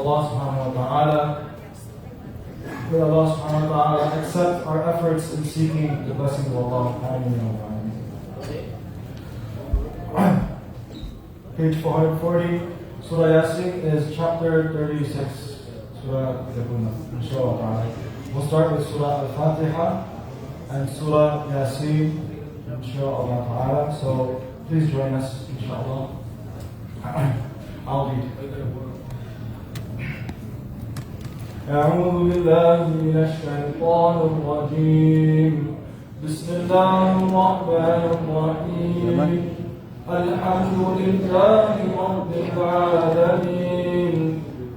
Allah subhanahu wa ta'ala. May Allah subhanahu wa ta'ala accept our efforts in seeking the blessing of Allah. Page 440, Surah Yasin is chapter 36, Surah Yabuna, inshallah ta'ala. We'll start with Surah Al-Fatiha and Surah Yasin, inshallah ta'ala. So please join us, inshallah. I'll read. أعوذ بالله من الشيطان الرجيم. بسم الله الرحمن الرحيم. الحمد لله رب العالمين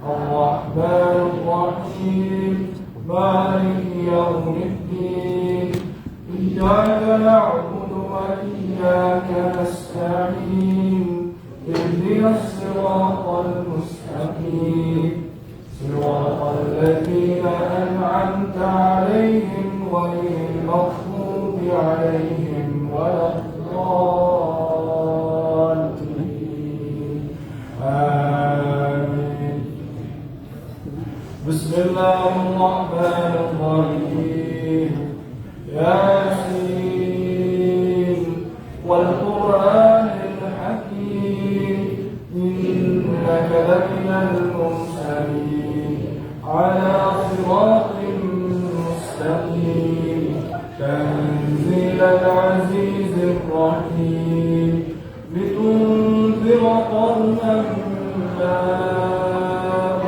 الرحمن الرحيم مالك يوم الدين إياك نعبد وإياك نستعين اهدنا الصراط المستقيم صراط الذين أنعمت عليهم غير المغضوب عليهم ولا الضالين آمين. بسم الله الرحمن الرحيم. ياسين والقرآن الحكيم إنك لمن المرسلين على صراط مستقيم تنزيل العزيز الرحيم لتنذر قوما ما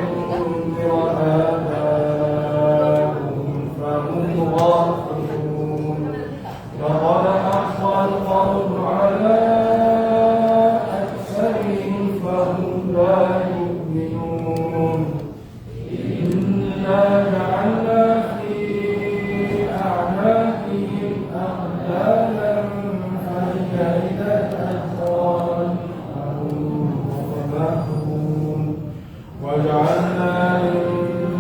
أنذر آباؤهم فهم غافلون لقد حق القول على أكثرهم فهم لا يؤمنون إنا جعلنا في أعناقهم أغلالا فهي إلى الأذقان فهم مهمومون وجعلنا من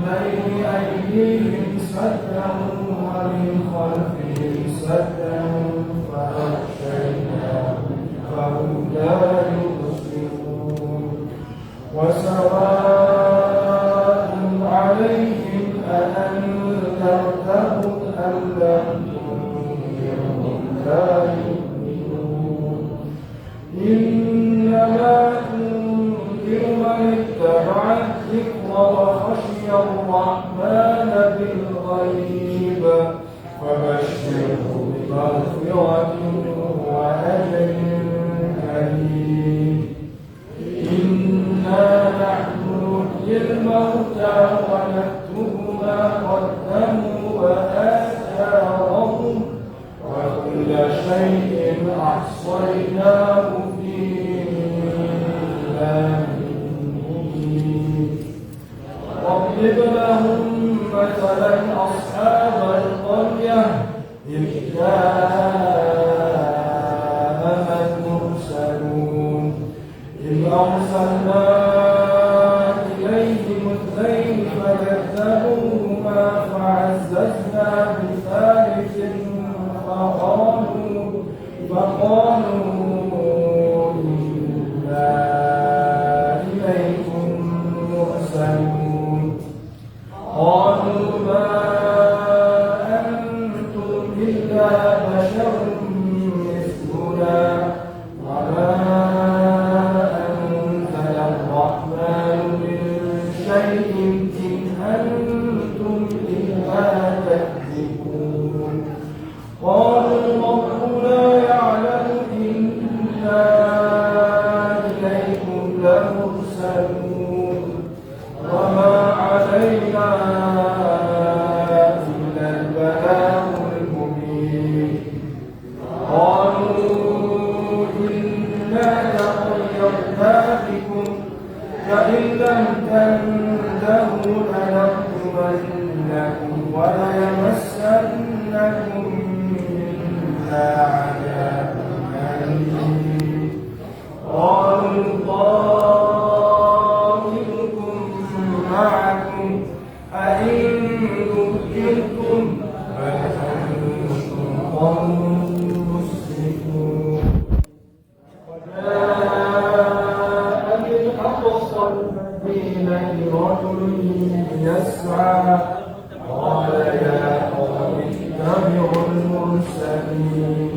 بين أيديهم سدا ومن خلفهم سدا فأغشيناهم فهم لا يبصرون وسواء عليهم أأنذرتهم أم لم تنذرهم لا يؤمنون إنما تنذر من اتبع الذكر وخشي الرحمن بالغيب فبشره بمغفرة وأجر كريم. إنا نحن نحيي الموتى ونكتب ما قدموا وآثارهم وكل شيء أحصيناه في إمام مبين. واضرب لهم مثلا أصحاب القرية إذ جاءها المرسلون إذ أرسلنا إليهم اثنين فكذبوهما فعززنا بثالث فقالوا إنا إليكم مرسلون قالوا ما أنتم إلا بشر مثلنا وما أنزل الرحمن من شيء إن أنتم إلا تكذبون قالوا ربنا يعلم إنا إليكم لمرسلون وما علينا إلا البلاغ المبين. قالوا إنا تطيرنا بكم فإن لم تنتهوا لنرجمنكم وليمسنكم منا عذاب أليم. قالوا طائركم معكم أئن ذكرتم بل أنتم قوم مسرفون. وجاء بالحق الصديق رجل يسعى قال يا قوم اتبعوا المرسلين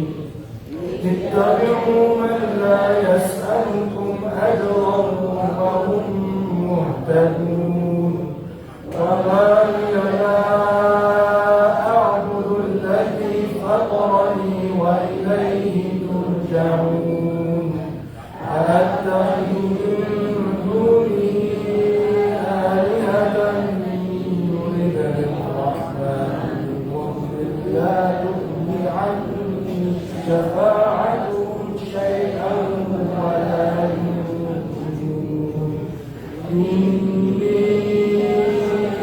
اتبعوا من لا يسألكم أجرا وهم مهتدون وما لي لا أعبد الذي فطرني وإليه ترجعون أأتخذ من دونه آلهة يردني الرحمن بضر لا تغن عني شفاعتهم شيئا ولا ينقذون إني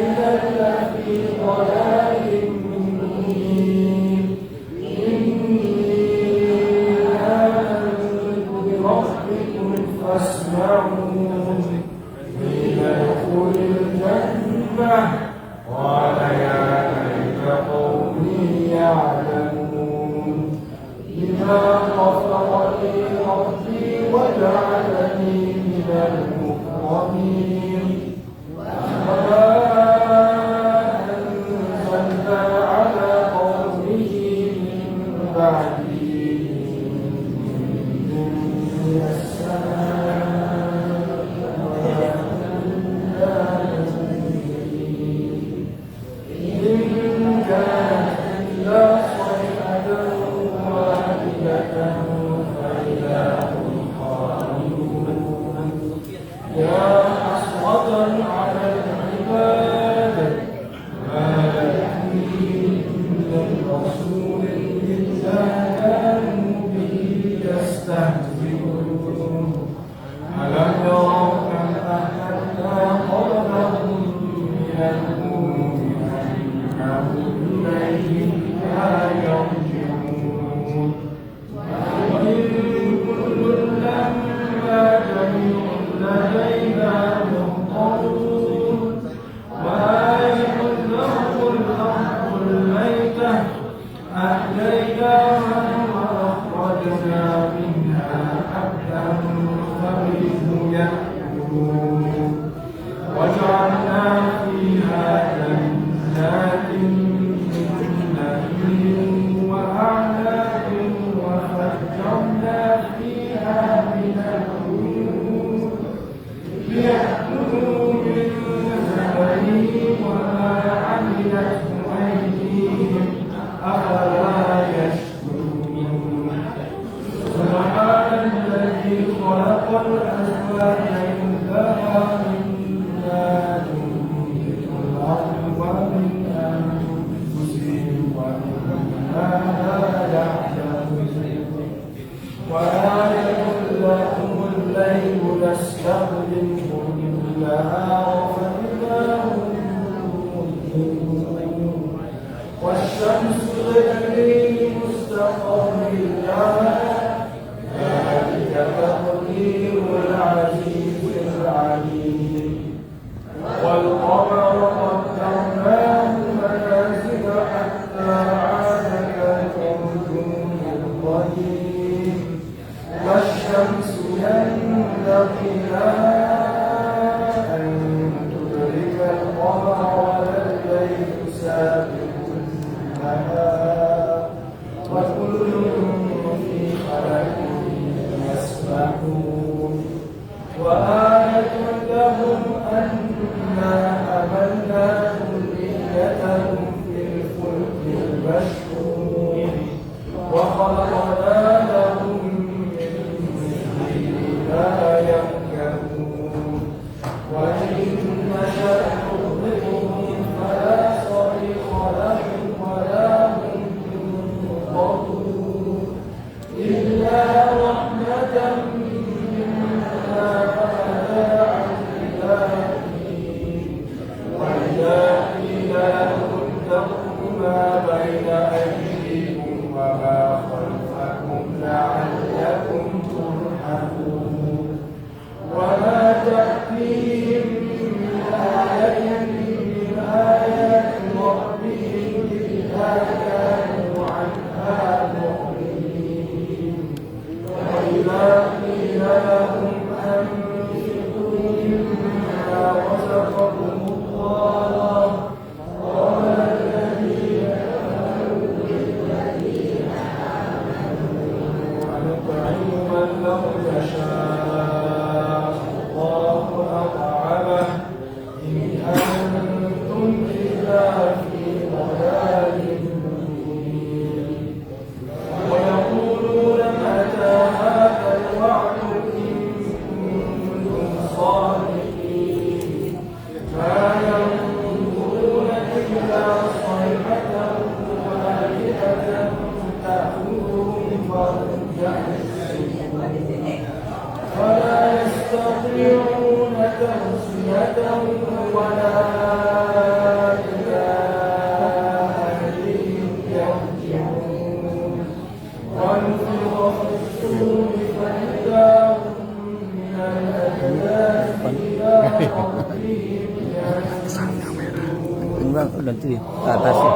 إذا لفي ضلال مبين إني آمنت بربكم فاسمعون قيل ادخل الجنة قال يا ليت قومي يعلمون بما غفر لي ربي وجعلني من المكرمين وما أنزلنا على قومه من بعده من السماء ولا كنا منزلين إن كانت إلا صيحة واحدة فإذا هم خامدون يا حسرة على العباد ما يأتيهم من رسول إلا كانوا به يستهزئون ألم يروا كم أهلكنا قبلهم من القرون أنهم إليهم لا يرجعون وإن كل لما جميع لدينا محضرون وآية لهم الأرض الميتة أحييناها وأخرجنا منها حبا فمنه يأكلون وجعلنا فيها جنات من نخيل وأعناب وفجرنا فيها من العيون ليأكلوا من ثمره وما عملته أيديهم أفلا يشكرون سبحان الذي خلق الأزواج كلها مما تنبت الأرض ومن أنفسهم ومما لا يعلمون وآية لهم الليل نسلخ منه النهار فإذا هم مظلمون والشمس تجري لمستقر لها ذلك تقدير العزيز العليم والقمر قدرناه منازل حتى عاد كالأرجون القديم والشمس ينبغي لها أن تدرك القمر ولا الليل سابق النهار وكل Enggak, udah tuh ke atasnya.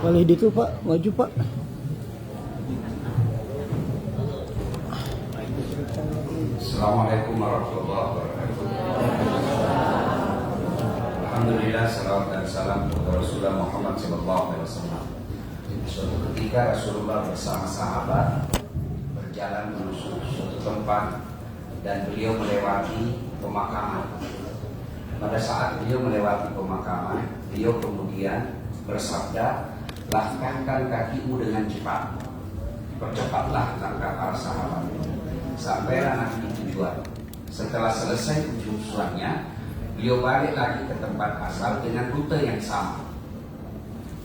Boleh itu Pak, maju Pak. Assalamualaikum warahmatullahi wabarakatuh. Alhamdulillah, salawat dan salam kepada Rasulullah Muhammad SAW. Suatu ketika Rasulullah bersama sahabat berjalan menuju suatu tempat dan beliau melewati pemakaman. Pada saat beliau melewati pemakaman, beliau kemudian bersabda, "Langkahkan kakimu dengan cepat, percepatlah langkah para sahabat." Sampailah Nabi di tujuan. Setelah selesai tujuannya, beliau balik lagi ke tempat asal dengan rute yang sama.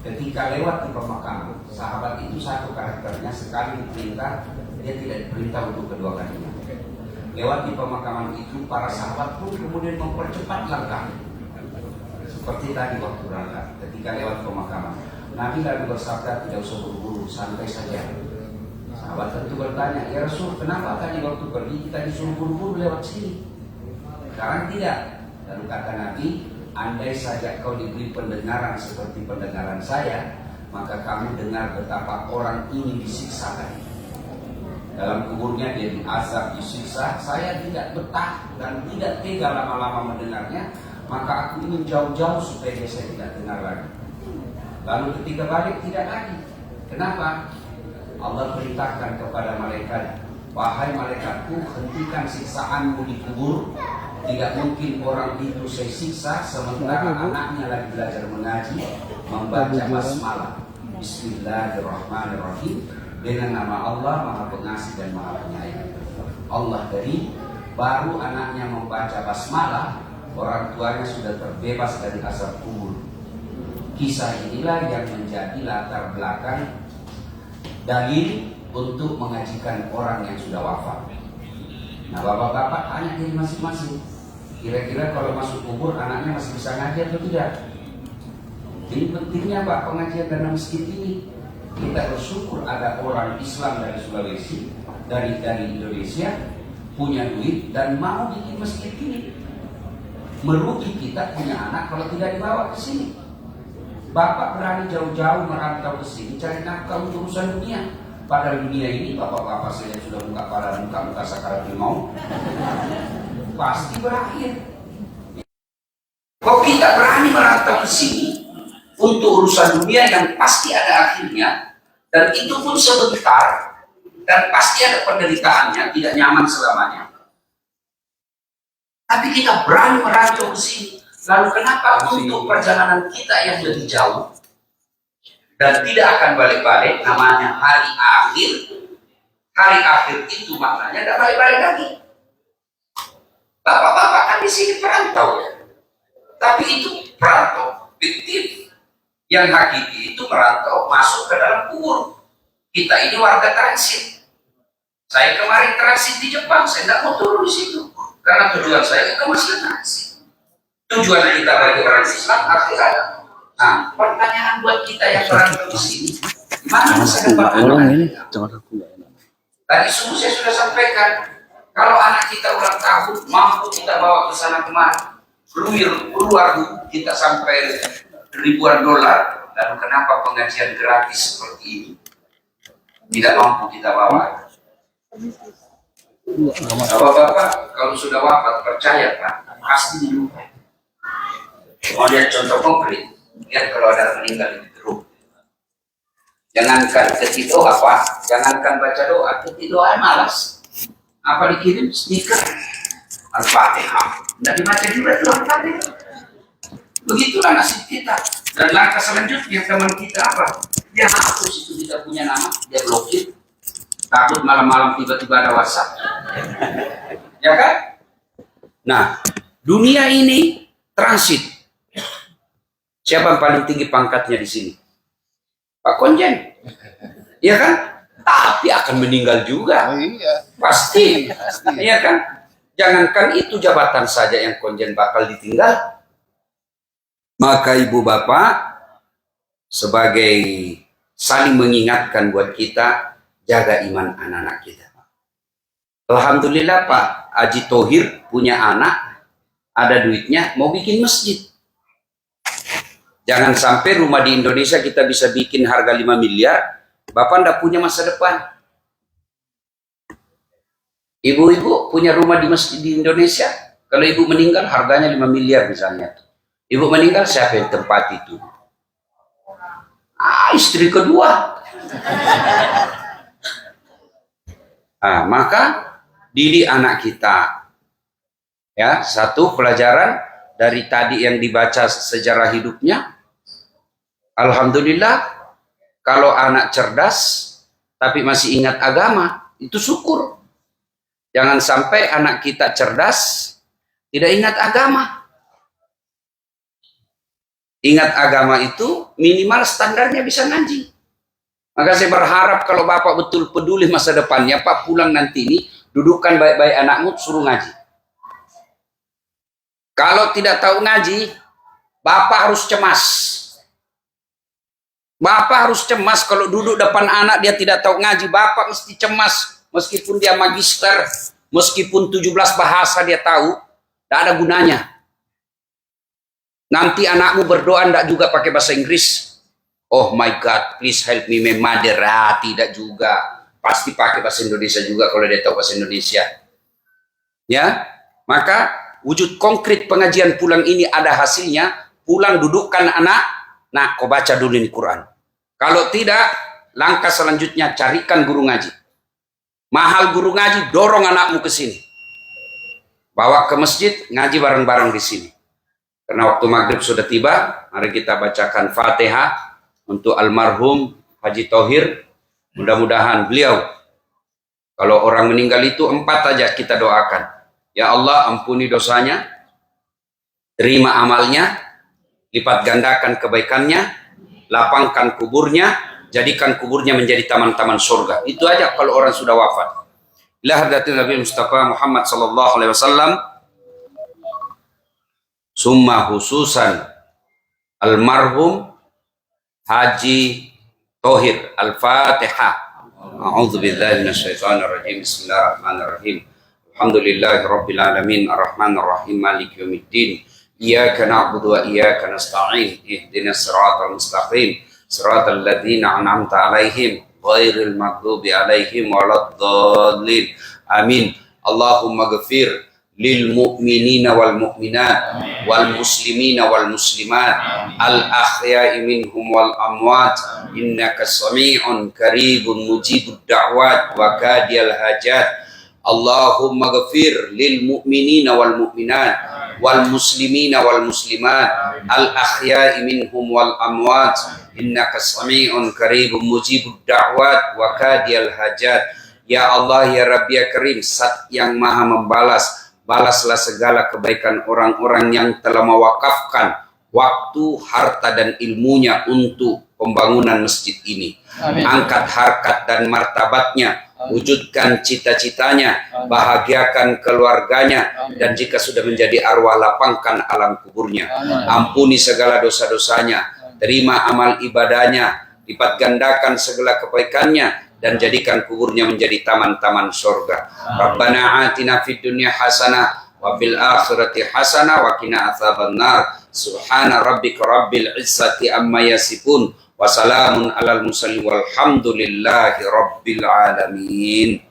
Ketika lewat di pemakaman, sahabat itu satu karakternya, sekali diperintah, dia tidak diperintah untuk kedua kalinya. Lewat di pemakaman itu, para sahabat pun kemudian mempercepat langkah. Seperti tadi waktu berangkat, ketika lewat pemakaman, Nabi lalu bersabda, "Tidak usah buru-buru, santai saja." Sahabat tentu bertanya, "Ya Rasul, kenapa tadi waktu pergi kita disuruh buru-buru lewat sini? Sekarang tidak." Lalu kata Nabi, "Andai saja kau diberi pendengaran seperti pendengaran saya, maka kamu dengar betapa orang ini disiksa tadi. Dalam kuburnya dia diazab, disiksa. Saya tidak betah dan tidak tega lama-lama mendengarnya, maka aku ingin jauh-jauh supaya saya tidak dengar lagi." Lalu ketika balik tidak lagi. Kenapa? Allah perintahkan kepada malaikat, "Wahai malaikatku, hentikan siksaanmu di kubur. Tidak mungkin orang itu saya siksa sementara anaknya lagi belajar mengaji, membaca basmalah. Bismillahirrahmanirrahim. Dengan nama Allah Maha Pengasih dan Maha Penyayang." Allah dari baru anaknya membaca basmalah, orang tuanya sudah terbebas dari azab kubur. Kisah inilah yang menjadi latar belakang dalil untuk mengajikan orang yang sudah wafat. Nah, bapak-bapak tanya diri masing-masing, kira-kira kalau masuk kubur anaknya masih bisa ngaji atau tidak? Ini pentingnya Pak pengajian dalam masjid ini. Kita bersyukur ada orang Islam dari Sulawesi, dari Indonesia, punya duit dan mau bikin masjid ini. Merugi kita punya anak kalau tidak dibawa ke sini. Bapak berani jauh-jauh merantau ke sini cari nafkah untuk urusan dunia. Padahal dunia ini bapak-bapak saya sudah muka sakaratul maut pasti berakhir. Kok kita berani merantau ke sini untuk urusan dunia yang pasti ada akhirnya, dan itu pun sebentar, dan pasti ada penderitaannya, tidak nyaman selamanya. Tapi kita berani merantau ke sini. Lalu kenapa untuk perjalanan kita yang lebih jauh dan tidak akan balik-balik, namanya hari akhir? Hari akhir itu maknanya tidak balik-balik lagi. Bapak-bapak kan di sini perantau ya, tapi itu perantau fiktif. Yang hakiki itu merantau masuk ke dalam kubur. Kita ini warga transit. Saya kemarin transit di Jepang, saya tidak mau turun di situ karena tujuan saya itu masih transit. Tujuan kita bagi orang Islam akhirat. Nah, pertanyaan buat kita yang merantau di sini, mana masa depan anak? Tadi subuh saya sudah sampaikan, kalau anak kita ulang tahun, mampu kita bawa ke sana kemari, keluar kita sampai ribuan dolar, lalu kenapa pengajian gratis seperti ini tidak mampu kita bawa? Bapak-bapak, kalau sudah wafat, percaya Pak, pasti dilupakan. Mau lihat contoh konkret, lihat kalau ada meninggal di grup. Jangankan ketik doa Pak, jangankan baca doa, ketik doa malas. Apa dikirim? Stiker Al-Fatihah. Tidak dibaca juga itu Al-Fatihah. Begitulah nasib kita. Dan langkah selanjutnya teman kita apa? Dia hapus itu tidak punya nama, dia blokir. Takut malam-malam tiba-tiba ada WhatsApp. Ya kan? Nah, dunia ini transit. Siapa yang paling tinggi pangkatnya di sini? Pak Konjen. Ya kan? Tapi akan meninggal juga. Iya. Pasti. Iya kan? Jangankan itu jabatan saja yang Konjen bakal ditinggal. Maka ibu bapak sebagai saling mengingatkan buat kita, jaga iman anak-anak kita. Alhamdulillah Pak Haji Thohir punya anak, ada duitnya, mau bikin masjid. Jangan sampai rumah di Indonesia kita bisa bikin harga 5 miliar, Bapak ndak punya masa depan. Ibu-ibu punya rumah di masjid di Indonesia, kalau ibu meninggal harganya 5 miliar misalnya. Ibu meninggal siapa yang tempati itu? Istri kedua. Maka didik anak kita. Ya, satu pelajaran dari tadi yang dibaca sejarah hidupnya. Alhamdulillah, kalau anak cerdas tapi masih ingat agama, itu syukur. Jangan sampai anak kita cerdas tidak ingat agama. Ingat agama itu minimal standarnya bisa ngaji. Maka saya berharap kalau Bapak betul peduli masa depannya, Pak pulang nanti ini, dudukkan baik-baik anakmu, suruh ngaji. Kalau tidak tahu ngaji, Bapak harus cemas. Bapak harus cemas kalau duduk depan anak dia tidak tahu ngaji. Bapak mesti cemas, meskipun dia magister, meskipun 17 bahasa dia tahu, tidak ada gunanya. Nanti anakmu berdoa tidak juga pakai bahasa Inggris. Oh my God, please help me, my mother. Tidak juga. Pasti pakai bahasa Indonesia juga kalau dia tahu bahasa Indonesia. Ya, maka wujud konkret pengajian pulang ini ada hasilnya. Pulang dudukkan anak. Nah, kau baca dulu ini Quran. Kalau tidak, langkah selanjutnya carikan guru ngaji. Mahal guru ngaji, dorong anakmu ke sini. Bawa ke masjid, ngaji bareng-bareng di sini. Karena waktu maghrib sudah tiba, mari kita bacakan Fatihah untuk almarhum Haji Thohir. Mudah-mudahan beliau, kalau orang meninggal itu 4 aja kita doakan. Ya Allah, ampuni dosanya, terima amalnya, lipat gandakan kebaikannya, lapangkan kuburnya, jadikan kuburnya menjadi taman-taman surga. Itu aja kalau orang sudah wafat. Ila hadratin Nabi Mustafa Muhammad sallallahu alaihi wasallam, summa khususan almarhum Haji Thohir. Al-Fatihah. A'udzu billahi minasyaitonir rajim. Bismillahirrahmanirrahim. Alhamdulillahi rabbil alamin, arrahmanir rahim, maliki yaumiddin. Iyyaka na'budu wa iyyaka nasta'in. Ihdinas siratal mustaqim. Siratal ladzina an'amta 'alaihim ghairil maghdubi 'alaihim waladdallin. Amin. Allahumma ghfir lil mu'minina wal mu'minat wal muslimina wal muslimat al ahya'i minhum wal amwat innaka sami'un qaribun mujibud da'wat wa kadiyal hajat. Allahumma ghfir lil mu'minina wal mu'minat wal muslimina wal muslimat al ahya'i minhum wal amwat innaka sami'un qaribun mujibud da'wat wa kadiyal hajat. Ya Allah, ya Rabbi, ya Karim, Zat yang maha membalas, balaslah segala kebaikan orang-orang yang telah mewakafkan waktu, harta, dan ilmunya untuk pembangunan masjid ini. Amin. Angkat harkat dan martabatnya, wujudkan cita-citanya, bahagiakan keluarganya, dan jika sudah menjadi arwah, lapangkan alam kuburnya. Ampuni segala dosa-dosanya, terima amal ibadahnya, lipat gandakan segala kebaikannya, dan jadikan kuburnya menjadi taman-taman surga. Rabbana atina fid dunya hasanah wa fil akhirati hasanah wa qina adzabannar. Subhana rabbika rabbil izzati amma yasifun wa salamun alal mursalin walhamdulillahi rabbil alamin.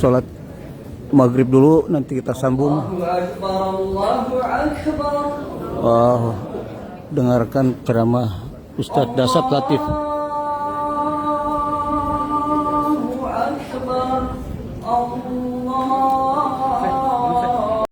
Sholat maghrib dulu, nanti kita sambung. Dengarkan ceramah Ustadz Dasat Latif. Allahu Akbar, Allah